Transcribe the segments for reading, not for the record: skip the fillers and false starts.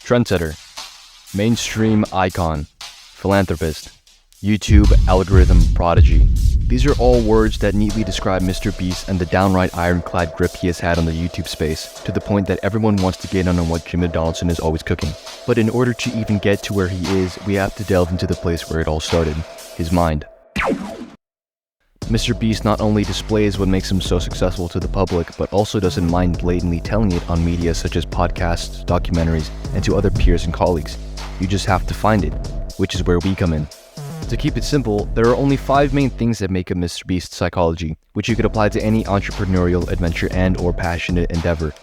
trendsetter, mainstream icon, philanthropist, YouTube algorithm prodigy. These are all words that neatly describe Mr. Beast and the downright ironclad grip he has had on the YouTube space, to the point that everyone wants to get in on what Jimmy Donaldson is always cooking. But in order to even get to where he is, we have to delve into the place where it all started, his mind. Mr. Beast not only displays what makes him so successful to the public, but also doesn't mind blatantly telling it on media such as podcasts, documentaries, and to other peers and colleagues. You just have to find it, which is where we come in. To keep it simple, there are only 5 main things that make up Mr. Beast's psychology, which you could apply to any entrepreneurial, adventure, and/or passionate endeavor.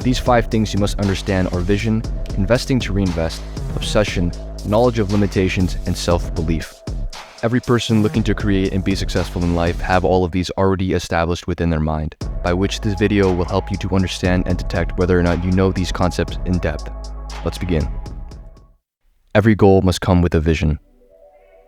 These 5 things you must understand are vision, investing to reinvest, obsession, knowledge of limitations, and self-belief. Every person looking to create and be successful in life have all of these already established within their mind, by which this video will help you to understand and detect whether or not you know these concepts in depth. Let's begin. Every goal must come with a vision.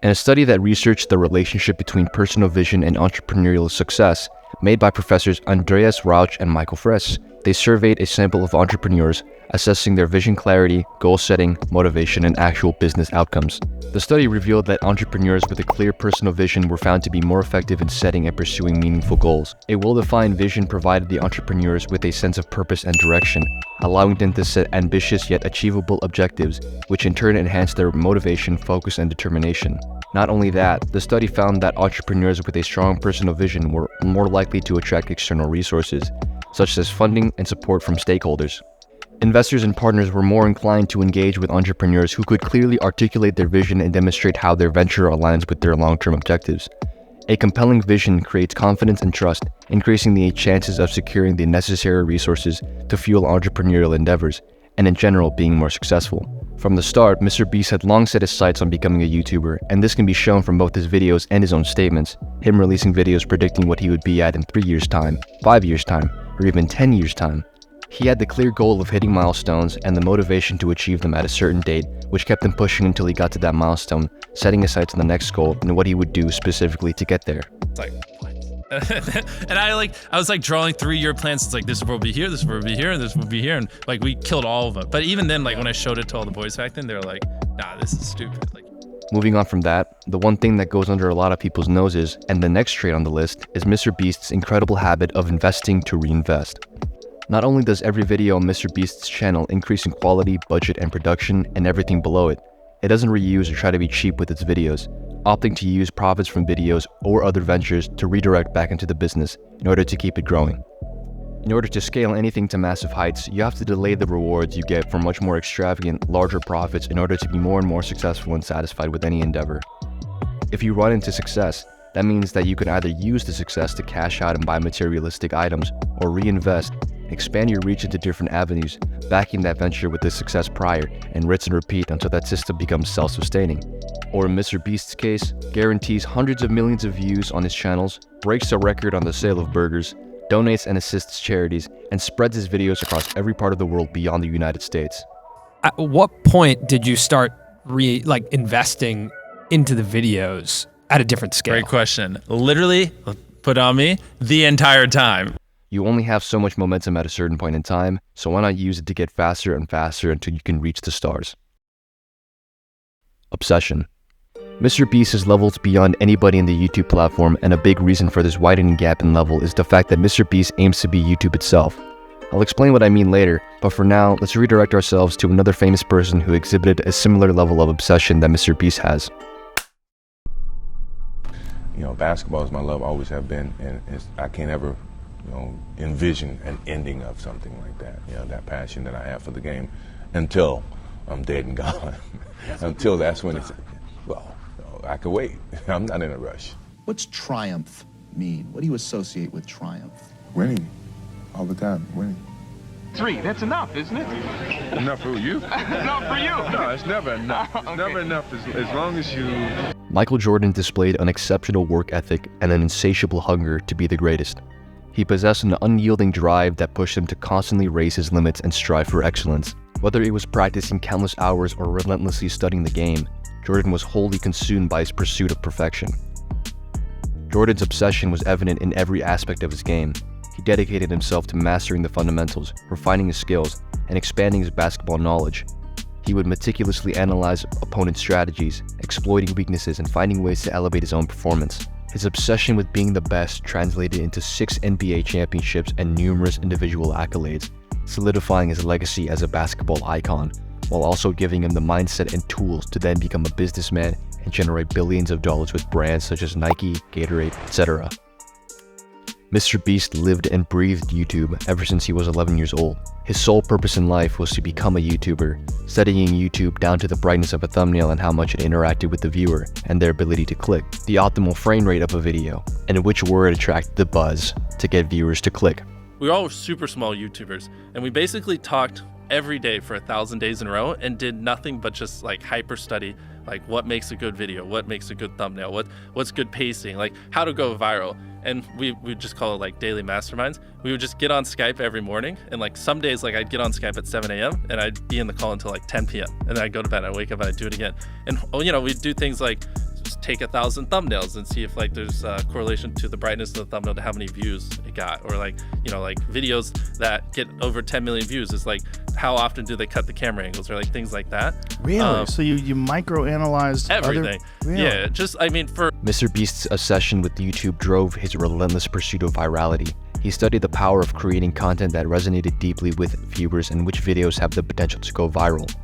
In a study that researched the relationship between personal vision and entrepreneurial success, made by professors Andreas Rauch and Michael Fress, they surveyed a sample of entrepreneurs, assessing their vision clarity, goal setting, motivation, and actual business outcomes. The study revealed that entrepreneurs with a clear personal vision were found to be more effective in setting and pursuing meaningful goals. A well-defined vision provided the entrepreneurs with a sense of purpose and direction, allowing them to set ambitious yet achievable objectives, which in turn enhanced their motivation, focus, and determination. Not only that, the study found that entrepreneurs with a strong personal vision were more likely to attract external resources, such as funding and support from stakeholders. Investors and partners were more inclined to engage with entrepreneurs who could clearly articulate their vision and demonstrate how their venture aligns with their long-term objectives. A compelling vision creates confidence and trust, increasing the chances of securing the necessary resources to fuel entrepreneurial endeavors, and in general being more successful. From the start, Mr. Beast had long set his sights on becoming a YouTuber, and this can be shown from both his videos and his own statements, him releasing videos predicting what he would be at in 3 years' time, 5 years' time, or even 10 years' time. He had the clear goal of hitting milestones and the motivation to achieve them at a certain date, which kept him pushing until he got to that milestone, setting his sights on the next goal and what he would do specifically to get there. It's like, what? And I was drawing 3-year plans. It's like, this will be here, this will be here, and this will be here, and like we killed all of them. But even then, like when I showed it to all the boys back then, they were like, nah, this is stupid. Like, moving on from that, the one thing that goes under a lot of people's noses, and the next trait on the list, is Mr. Beast's incredible habit of investing to reinvest. Not only does every video on Mr. Beast's channel increase in quality, budget, and production, and everything below it, it doesn't reuse or try to be cheap with its videos, opting to use profits from videos or other ventures to redirect back into the business in order to keep it growing. In order to scale anything to massive heights, you have to delay the rewards you get for much more extravagant, larger profits in order to be more and more successful and satisfied with any endeavor. If you run into success, that means that you can either use the success to cash out and buy materialistic items, or reinvest, expand your reach into different avenues, backing that venture with the success prior, and rinse and repeat until that system becomes self-sustaining. Or in Mr. Beast's case, guarantees hundreds of millions of views on his channels, breaks a record on the sale of burgers, donates and assists charities, and spreads his videos across every part of the world beyond the United States. At what point did you start investing into the videos at a different scale? great question. Literally, put on me, the entire time. You only have so much momentum at a certain point in time, so why not use it to get faster and faster until you can reach the stars? Obsession. Mr. Beast is levels beyond anybody in the YouTube platform, and a big reason for this widening gap in level is the fact that Mr. Beast aims to be YouTube itself. I'll explain what I mean later, but for now, let's redirect ourselves to another famous person who exhibited a similar level of obsession that Mr. Beast has. You know, basketball is my love, always have been, and I can't ever, envision an ending of something like that. You know, that passion that I have for the game, until I'm dead and gone. Until that's when it's, I could wait. I'm not in a rush. What's triumph mean? What do you associate with triumph? Winning, all the time, winning. 3, that's enough, isn't it? Enough for you? Enough for you. No, it's never enough. It's never enough as long as you... Michael Jordan displayed an exceptional work ethic and an insatiable hunger to be the greatest. He possessed an unyielding drive that pushed him to constantly raise his limits and strive for excellence. Whether it was practicing countless hours or relentlessly studying the game, Jordan was wholly consumed by his pursuit of perfection. Jordan's obsession was evident in every aspect of his game. He dedicated himself to mastering the fundamentals, refining his skills, and expanding his basketball knowledge. He would meticulously analyze opponent strategies, exploiting weaknesses and finding ways to elevate his own performance. His obsession with being the best translated into 6 NBA championships and numerous individual accolades, solidifying his legacy as a basketball icon, while also giving him the mindset and tools to then become a businessman and generate billions of dollars with brands such as Nike, Gatorade, etc. MrBeast lived and breathed YouTube ever since he was 11 years old. His sole purpose in life was to become a YouTuber, studying YouTube down to the brightness of a thumbnail and how much it interacted with the viewer and their ability to click, the optimal frame rate of a video, and which word attracted the buzz to get viewers to click. We were all super small YouTubers, and we basically talked every day for 1,000 days in a row and did nothing but just like hyper study, like what makes a good video, what makes a good thumbnail, what's good pacing, like how to go viral. And we just call it like daily masterminds. We would just get on Skype every morning, and like some days like I'd get on Skype at 7 a.m. and I'd be in the call until like 10 p.m. and then I'd go to bed, I'd wake up and I'd do it again. And you know, we'd do things like just take 1,000 thumbnails and see if like there's a correlation to the brightness of the thumbnail to how many views it got, or like, you know, like videos that get over 10 million views is like how often do they cut the camera angles, or like things like that. Really? So you micro-analyzed everything. Really? Yeah, just I mean, for MrBeast's obsession with YouTube drove his relentless pursuit of virality. He studied the power of creating content that resonated deeply with viewers and which videos have the potential to go viral.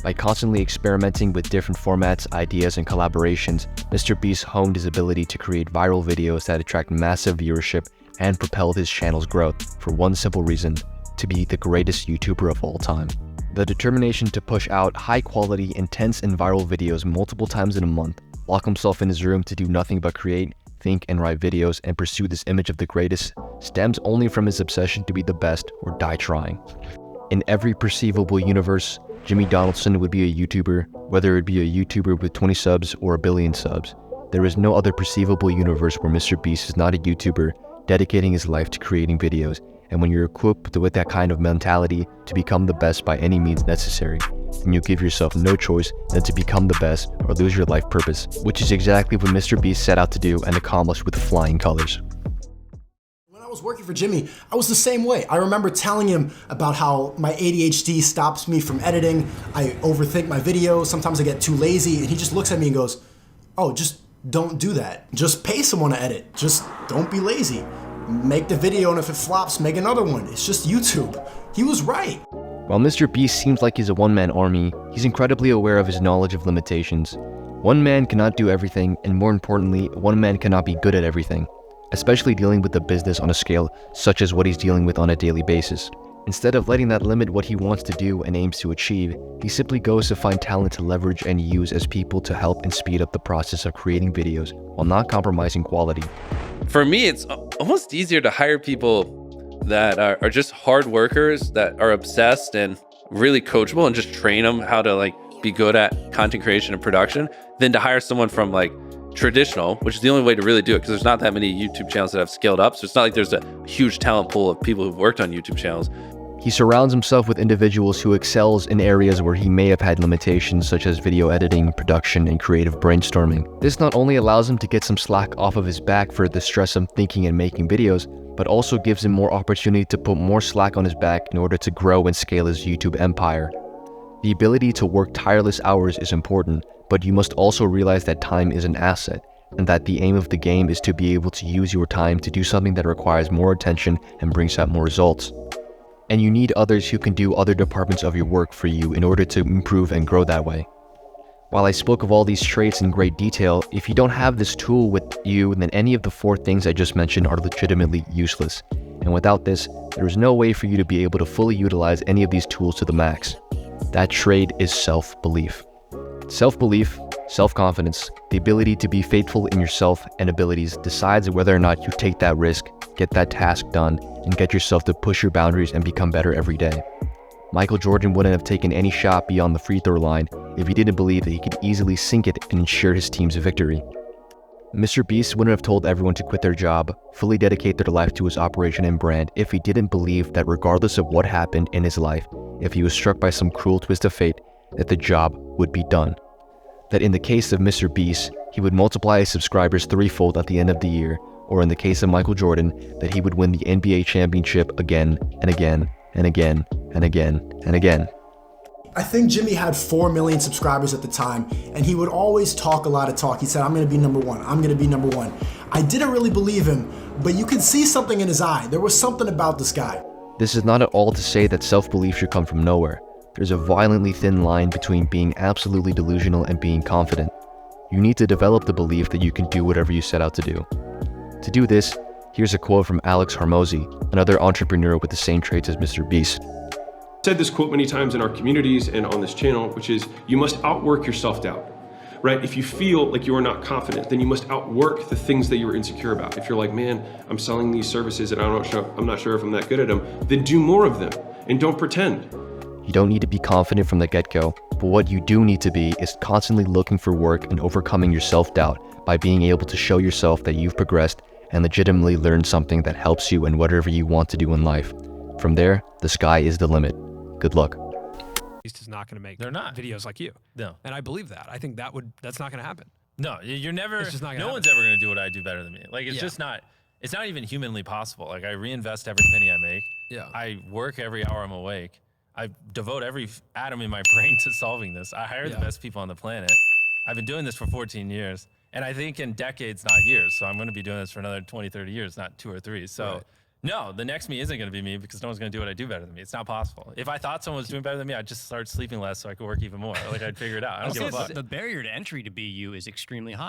By constantly experimenting with different formats, ideas, and collaborations, MrBeast honed his ability to create viral videos that attract massive viewership and propelled his channel's growth for one simple reason: to be the greatest YouTuber of all time. The determination to push out high-quality, intense, and viral videos multiple times in a month, lock himself in his room to do nothing but create, think, and write videos and pursue this image of the greatest stems only from his obsession to be the best or die trying. In every perceivable universe, Jimmy Donaldson would be a YouTuber, whether it be a YouTuber with 20 subs or a billion subs. There is no other perceivable universe where MrBeast is not a YouTuber dedicating his life to creating videos. And when you're equipped with that kind of mentality to become the best by any means necessary, then you give yourself no choice than to become the best or lose your life purpose, which is exactly what MrBeast set out to do and accomplished with flying colors. When I was working for Jimmy, I was the same way. I remember telling him about how my ADHD stops me from editing. I overthink my videos. Sometimes I get too lazy, and he just looks at me and goes, "Oh, just don't do that. Just pay someone to edit. Just don't be lazy. Make the video, and if it flops, make another one. It's just YouTube." He was right. While MrBeast seems like he's a one-man army, he's incredibly aware of his knowledge of limitations. One man cannot do everything, and more importantly, one man cannot be good at everything, especially dealing with the business on a scale such as what he's dealing with on a daily basis. Instead of letting that limit what he wants to do and aims to achieve, he simply goes to find talent to leverage and use as people to help and speed up the process of creating videos while not compromising quality. For me, it's almost easier to hire people that are just hard workers, that are obsessed and really coachable, and just train them how to like be good at content creation and production, than to hire someone from like traditional, which is the only way to really do it, because there's not that many YouTube channels that have scaled up. So it's not like there's a huge talent pool of people who've worked on YouTube channels. He surrounds himself with individuals who excels in areas where he may have had limitations, such as video editing, production, and creative brainstorming. This not only allows him to get some slack off of his back for the stress of thinking and making videos, but also gives him more opportunity to put more slack on his back in order to grow and scale his YouTube empire. The ability to work tireless hours is important, but you must also realize that time is an asset, and that the aim of the game is to be able to use your time to do something that requires more attention and brings out more results. And you need others who can do other departments of your work for you in order to improve and grow that way. While I spoke of all these traits in great detail, if you don't have this tool with you, then any of the 4 things I just mentioned are legitimately useless. And without this, there is no way for you to be able to fully utilize any of these tools to the max. That trait is self-belief. Self-belief, self-confidence, the ability to be faithful in yourself and abilities decides whether or not you take that risk, get that task done, and get yourself to push your boundaries and become better every day. Michael Jordan wouldn't have taken any shot beyond the free throw line if he didn't believe that he could easily sink it and ensure his team's victory. MrBeast wouldn't have told everyone to quit their job, fully dedicate their life to his operation and brand if he didn't believe that regardless of what happened in his life, if he was struck by some cruel twist of fate, that the job would be done. That in the case of MrBeast, he would multiply his subscribers 3-fold at the end of the year, or in the case of Michael Jordan, that he would win the NBA championship again and again and again and again and again. I think Jimmy had 4 million subscribers at the time, and he would always talk a lot of talk. He said, I'm gonna be number one, I'm gonna be number one. I didn't really believe him, but you could see something in his eye. There was something about this guy. This is not at all to say that self-belief should come from nowhere. There's a violently thin line between being absolutely delusional and being confident. You need to develop the belief that you can do whatever you set out to do. To do this, here's a quote from Alex Hormozi, another entrepreneur with the same traits as Mr. Beast. I've said this quote many times in our communities and on this channel, which is, you must outwork your self-doubt, right? If you feel like you are not confident, then you must outwork the things that you're insecure about. If you're like, man, I'm selling these services and I'm not sure if I'm that good at them, then do more of them and don't pretend. You don't need to be confident from the get-go, but what you do need to be is constantly looking for work and overcoming your self-doubt by being able to show yourself that you've progressed and legitimately learned something that helps you in whatever you want to do in life. From there, the sky is the limit. Good luck. Beast is not going to make They're not. videos like you. No. And I believe that. I think that's not going to happen. No, you're never. It's just not gonna no one's happen. ever gonna do what I do better than me. Like it's just not. It's not even humanly possible. Like I reinvest every penny I make. Yeah. I work every hour I'm awake. I devote every atom in my brain to solving this. I hire the best people on the planet. I've been doing this for 14 years, and I think in decades, not years. So I'm gonna be doing this for another 20, 30 years, not 2 or 3. So. Right. No, the next me isn't going to be me because no one's going to do what I do better than me. It's not possible. If I thought someone was doing better than me, I'd just start sleeping less so I could work even more. Like I'd figure it out. I don't give a fuck. The barrier to entry to be you is extremely high.